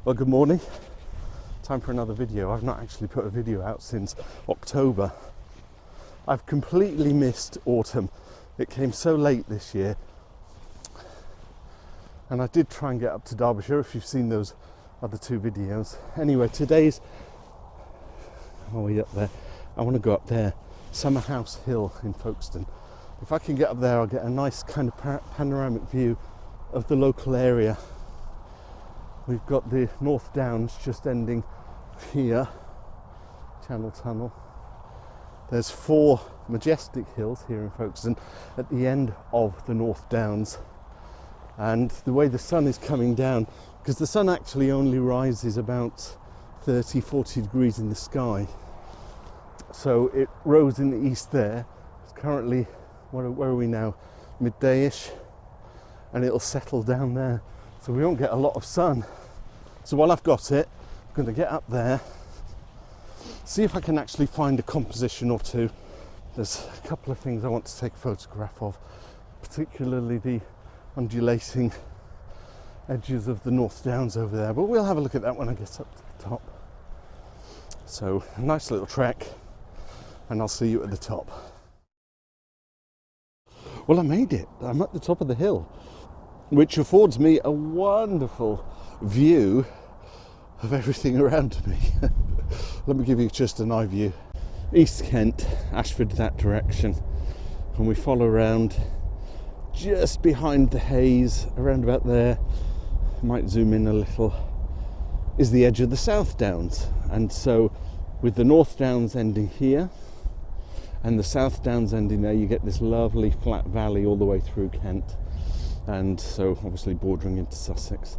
Well, good morning. Time for another video. I've not actually put a video out since October. I've completely missed autumn. It came so late this year. And I did try and get up to Derbyshire, if you've seen those other two videos. Anyway, today's... Oh, we up there. I want to go up there. Summerhouse Hill in Folkestone. If I can get up there, I'll get a nice kind of panoramic view of the local area. We've got the North Downs just ending here, Channel Tunnel. There's 4 majestic hills here in Folkestone at the end of the North Downs. And the way the sun is coming down, because the sun actually only rises about 30-40 degrees in the sky. So it rose in the east there. It's currently, where are we now? Midday-ish. And it'll settle down there. So we won't get a lot of sun. So while I've got it, I'm going to get up there, see if I can actually find a composition or two. There's a couple of things I want to take a photograph of, particularly the undulating edges of the North Downs over there. But we'll have a look at that when I get up to the top. So a nice little trek, and I'll see you at the top. Well, I made it. I'm at the top of the hill, which affords me a wonderful view of everything around me. Let me give you just an eye view. East Kent, Ashford that direction, and we follow around just behind the haze, around about there, might zoom in a little, is the edge of the South Downs. And so with the North Downs ending here and the South Downs ending there, you get this lovely flat valley all the way through Kent, and so obviously bordering into Sussex.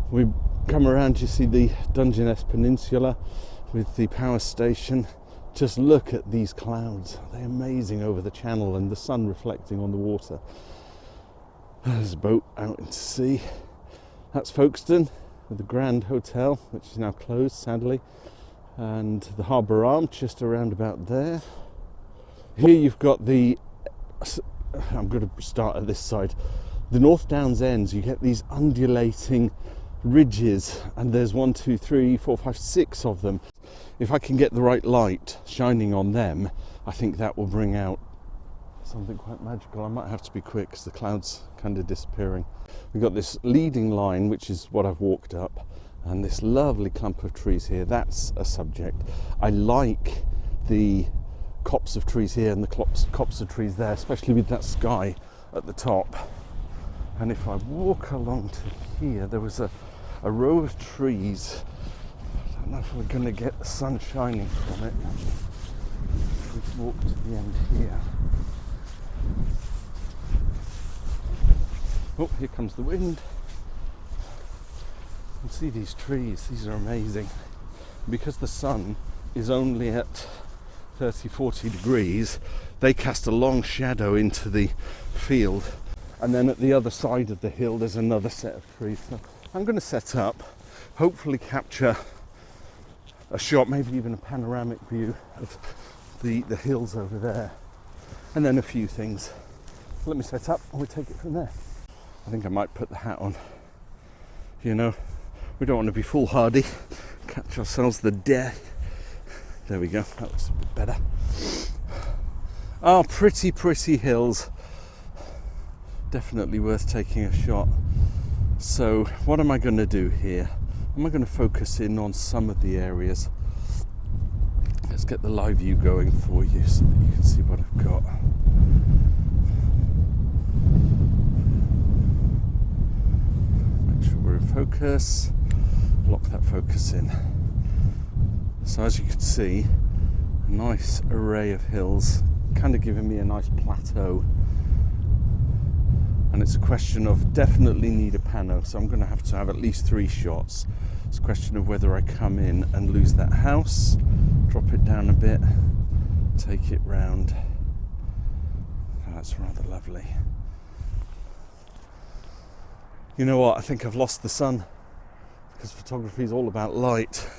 We come around, you see the Dungeness Peninsula with the power station. Just look at these clouds, they're amazing over the channel, and the sun reflecting on the water. There's a boat out into sea. That's Folkestone with the Grand Hotel, which is now closed sadly, and the Harbour Arm just around about there. Here you've got the, I'm going to start at this side, the North Downs ends. You get these undulating ridges, and there's 1, 2, 3, 4, 5, 6 of them. If I can get the right light shining on them, I think that will bring out something quite magical. I might have to be quick because the clouds kind of disappearing. We've got this leading line, which is what I've walked up, and this lovely clump of trees here. That's a subject. I like the copse of trees here and the copse of trees there, especially with that sky at the top. And if I walk along to here, there was a row of trees. I don't know if we're going to get the sun shining from it. We've walked to the end here. Oh, here comes the wind. You can see these trees, these are amazing. Because the sun is only at 30-40 degrees, they cast a long shadow into the field. And then at the other side of the hill, there's another set of trees. So I'm going to set up, hopefully capture a shot, maybe even a panoramic view of the hills over there. And then a few things. Let me set up and we'll take it from there. I think I might put the hat on. You know, we don't want to be foolhardy, catch ourselves the death. There we go, that looks a bit better. Oh, pretty hills. Definitely worth taking a shot. So what am I going to do here? Am I going to focus in on some of the areas? Let's get the live view going for you so that you can see what I've got. Make sure we're in focus. Lock that focus in. So as you can see, a nice array of hills, kind of giving me a nice plateau. And it's a question of definitely need a pano, so I'm going to have at least 3 shots. It's a question of whether I come in and lose that house, drop it down a bit, take it round. Oh, that's rather lovely. You know what, I think I've lost the sun, because photography is all about light.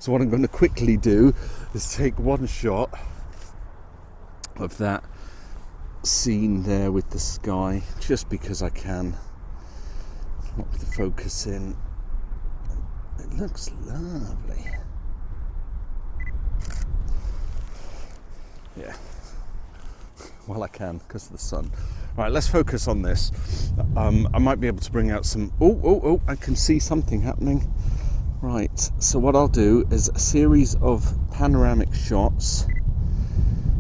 So what I'm going to quickly do is take one shot of that scene there with the sky, just because I can. Lock the focus in. it looks lovely. Yeah. Well, I can because of the sun. Right, let's focus on this. I might be able to bring out some... Oh, I can see something happening. Right, so what I'll do is a series of panoramic shots.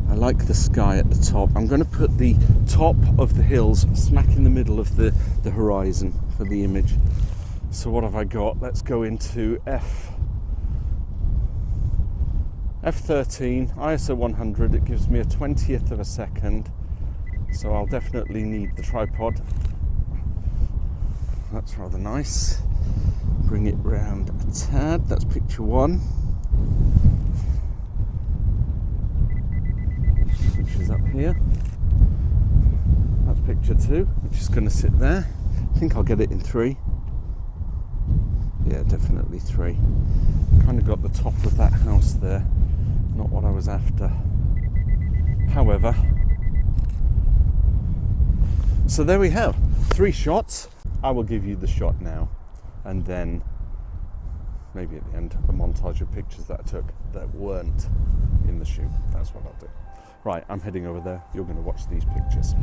I like the sky at the top. I'm going to put the top of the hills smack in the middle of the horizon for the image. So what have I got? Let's go into F13, ISO 100. It gives me a 20th of a second. So I'll definitely need the tripod. That's rather nice. Bring it round a tad. That's picture one. Which is up here. That's picture two, which is going to sit there. I think I'll get it in 3. Yeah, definitely 3. Kind of got the top of that house there. Not what I was after. However, so there we have 3 shots. I will give you the shot now, and then maybe at the end a montage of pictures that I took that weren't in the shoot. That's what I'll do. Right, I'm heading over there. You're going to watch these pictures.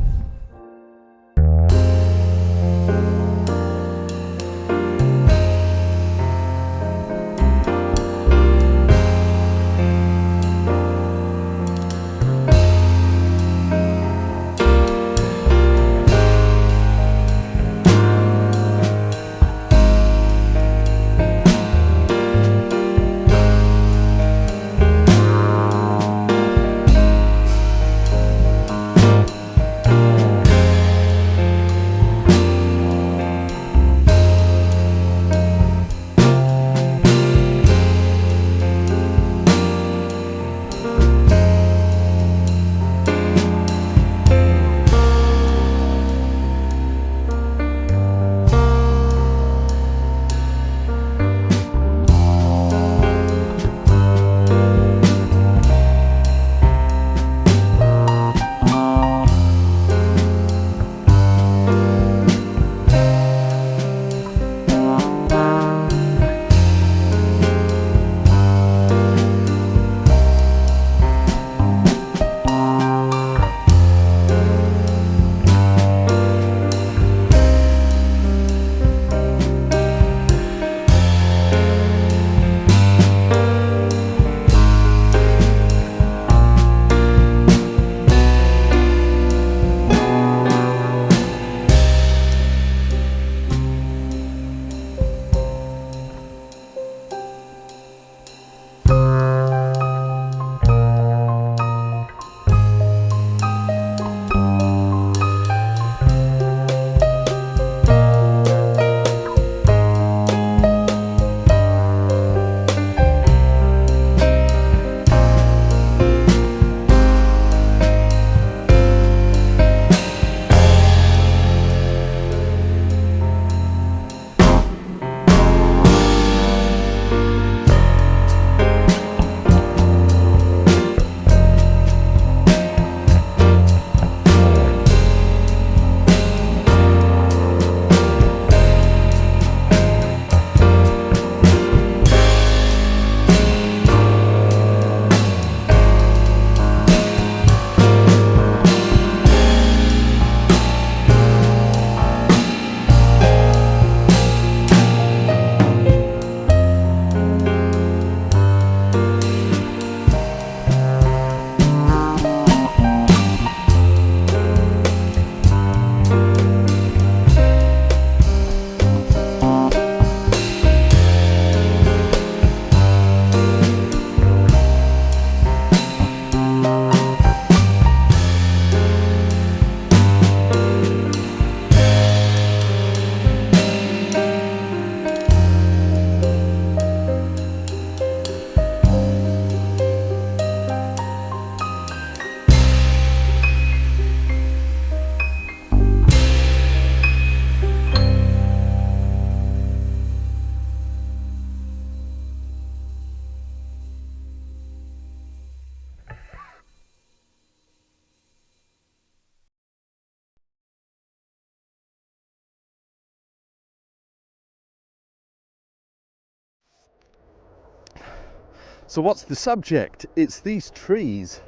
So what's the subject? It's these trees.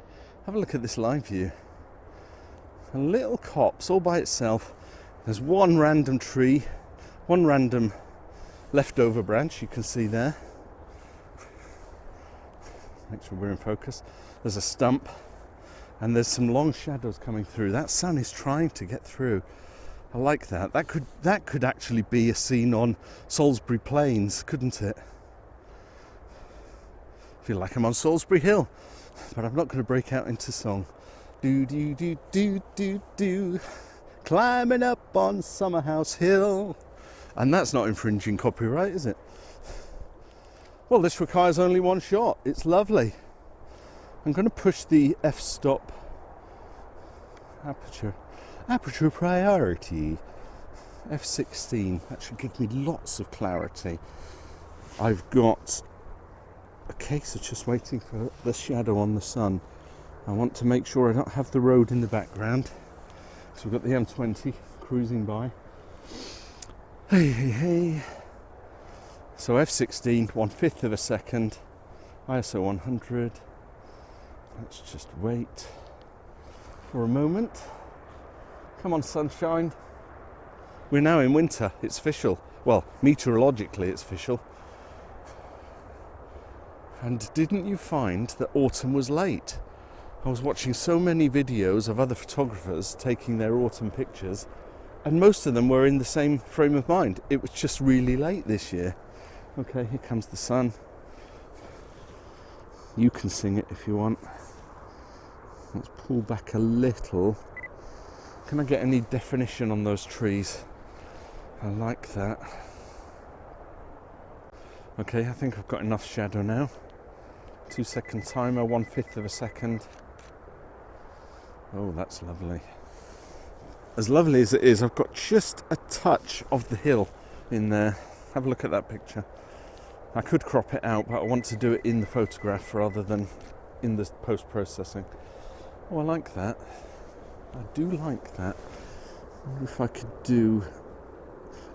Have a look at this live view. A little copse all by itself. There's one random tree, one random leftover branch you can see there. Make sure we're in focus. There's a stump and there's some long shadows coming through. That sun is trying to get through. I like that. That could actually be a scene on Salisbury Plains, couldn't it? I feel like I'm on Salisbury Hill, but I'm not going to break out into song. Do do do do do do, climbing up on Summerhouse Hill, and that's not infringing copyright, is it? Well, this requires only one shot. It's lovely. I'm going to push the f-stop aperture priority, f16. That should give me lots of clarity. I've got a case of just waiting for the shadow on the sun. I want to make sure I don't have the road in the background. So we've got the M20 cruising by. Hey, hey, hey. So f16, 1/5 of a second, ISO 100. Let's just wait for a moment. Come on, sunshine. We're now in winter, it's official. Well, meteorologically it's official. And didn't you find that autumn was late? I was watching so many videos of other photographers taking their autumn pictures, and most of them were in the same frame of mind. It was just really late this year. Okay, here comes the sun. You can sing it if you want. Let's pull back a little. Can I get any definition on those trees? I like that. Okay, I think I've got enough shadow now. 2-second timer, 1/5 of a second. Oh, that's lovely. As lovely as it is, I've got just a touch of the hill in there. Have a look at that picture. I could crop it out, but I want to do it in the photograph rather than in the post-processing. Oh, I like that. I do like that. I wonder if I could do...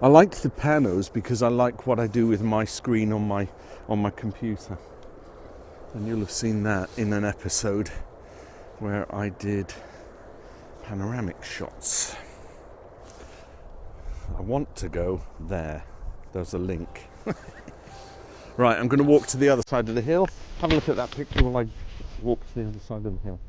I like the panos because I like what I do with my screen on my computer. And you'll have seen that in an episode where I did panoramic shots. I want to go there. There's a link. Right, I'm going to walk to the other side of the hill. Have a look at that picture while I walk to the other side of the hill.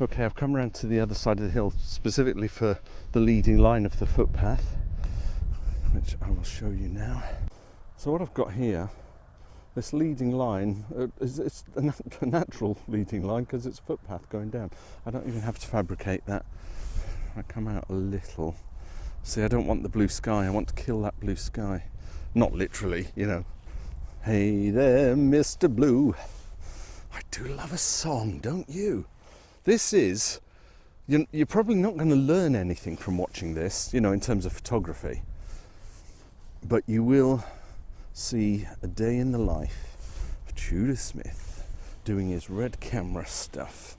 Okay, I've come around to the other side of the hill specifically for the leading line of the footpath, which I will show you now. So what I've got here, this leading line, it's a natural leading line because it's a footpath going down. I don't even have to fabricate that. I come out a little. See, I don't want the blue sky, I want to kill that blue sky. Not literally, you know. Hey there, Mr. Blue. I do love a song, don't you? This is, you're probably not going to learn anything from watching this, you know, in terms of photography. But you will see a day in the life of Tudor Smith doing his red camera stuff.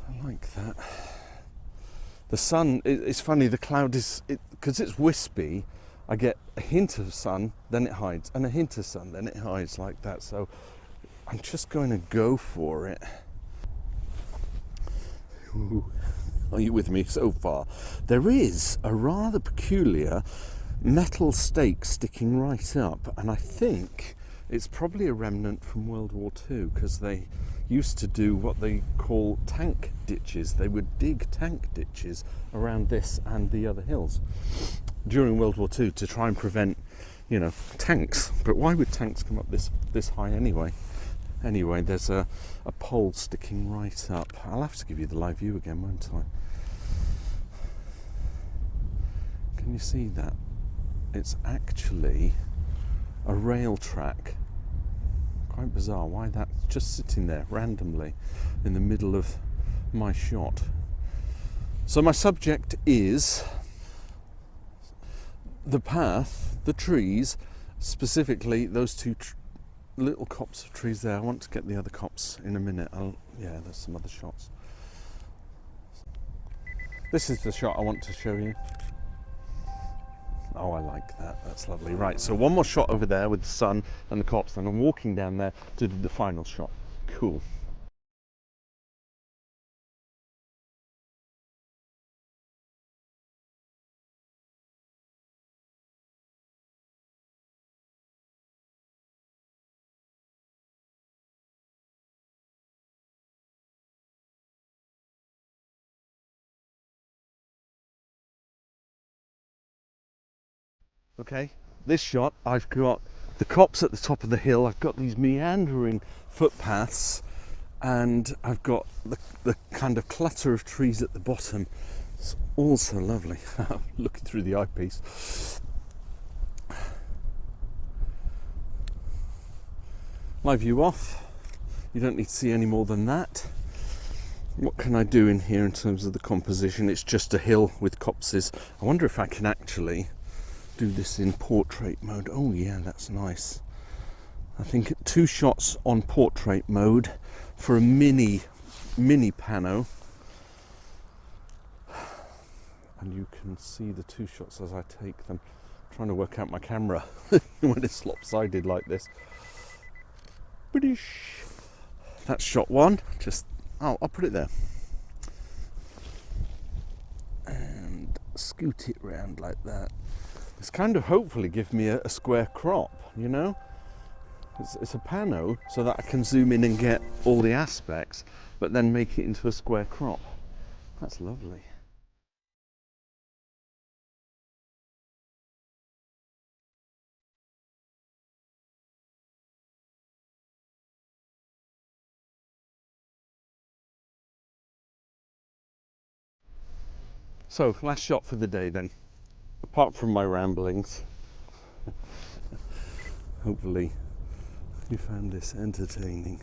I like that. The sun, it's funny, the cloud is, because it's wispy, I get a hint of sun, then it hides, and a hint of sun, then it hides like that. So I'm just going to go for it. Ooh. Are you with me so far? There is a rather peculiar metal stake sticking right up, and I think it's probably a remnant from World War II, because they used to do what they call tank ditches. They would dig tank ditches around this and the other hills during World War II to try and prevent, you know, tanks. But why would tanks come up this high anyway? Anyway, there's a pole sticking right up. I'll have to give you the live view again, won't I? Can you see that? It's actually a rail track. quite bizarre why that's just sitting there randomly in the middle of my shot. So my subject is the path, the trees, specifically those two little copse of trees there. I want to get the other copse in a minute. Yeah, there's some other shots. This is the shot I want to show you. Oh, I like that. That's lovely. Right, so one more shot over there with the sun and the copse, and I'm walking down there to do the final shot. Cool. Okay, this shot, I've got the copse at the top of the hill, I've got these meandering footpaths, and I've got the kind of clutter of trees at the bottom. It's all so lovely. Looking through the eyepiece. My view off. You don't need to see any more than that. What can I do in here in terms of the composition? It's just a hill with copses. I wonder if I can actually do this in portrait mode. Oh yeah, that's nice. I think 2 shots on portrait mode for a mini pano, and you can see the 2 shots as I take them. I'm trying to work out my camera when it's lopsided like this. That's shot 1. Just I'll put it there and scoot it round like that. It's kind of hopefully give me a square crop, you know? It's a pano so that I can zoom in and get all the aspects, but then make it into a square crop. That's lovely. So, last shot for the day then. Apart from my ramblings, hopefully you found this entertaining.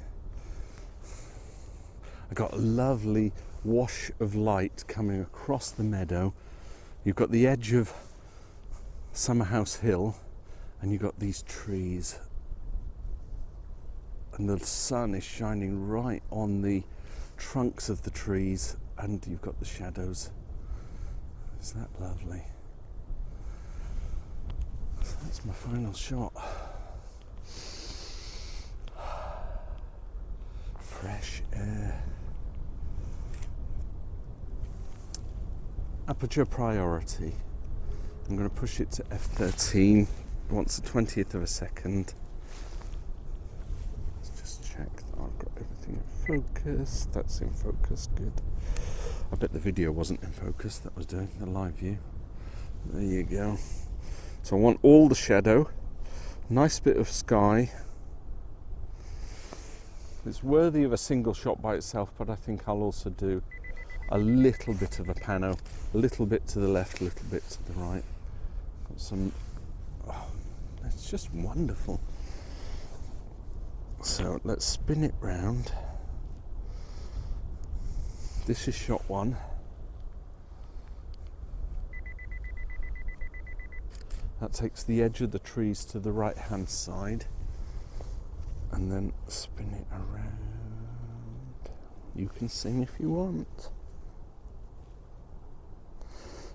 I got a lovely wash of light coming across the meadow. You've got the edge of Summerhouse Hill, and you've got these trees, and the sun is shining right on the trunks of the trees, and you've got the shadows. Is that lovely? So that's my final shot. Fresh air. Aperture priority. I'm going to push it to f13 once a 20th of a second. Let's just check that I've got everything in focus. That's in focus, good. I bet the video wasn't in focus, that was doing the live view. There you go. So I want all the shadow, nice bit of sky. It's worthy of a single shot by itself, but I think I'll also do a little bit of a pano, a little bit to the left, a little bit to the right. Got some, it's just wonderful. So let's spin it round. This is shot 1. That takes the edge of the trees to the right hand side, and then spin it around. You can sing if you want.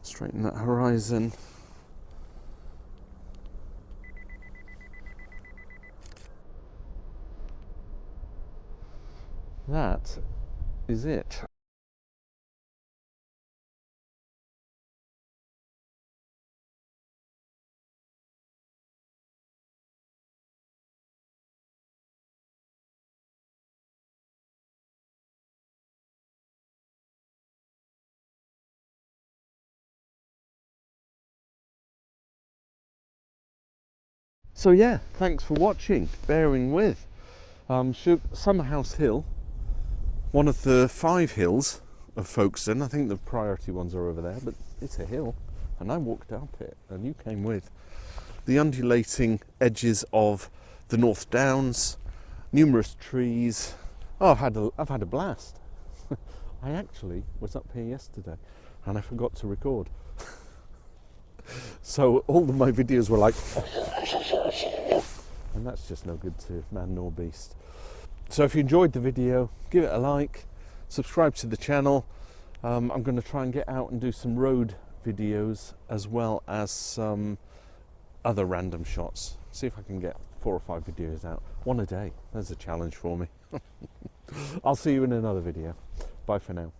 Straighten that horizon. That is it. So yeah, thanks for watching, bearing with. Summerhouse Hill, one of the 5 hills of Folkestone. I think the priority ones are over there, but it's a hill, and I walked up it, and you came with. The undulating edges of the North Downs, numerous trees. Oh, I've had a blast. I actually was up here yesterday and I forgot to record. So all of my videos were like, and that's just no good to man nor beast. So if you enjoyed the video, give it a like, subscribe to the channel. I'm going to try and get out and do some road videos as well as some other random shots. See if I can get 4 or 5 videos out. One a day. That's a challenge for me. I'll see you in another video. Bye for now.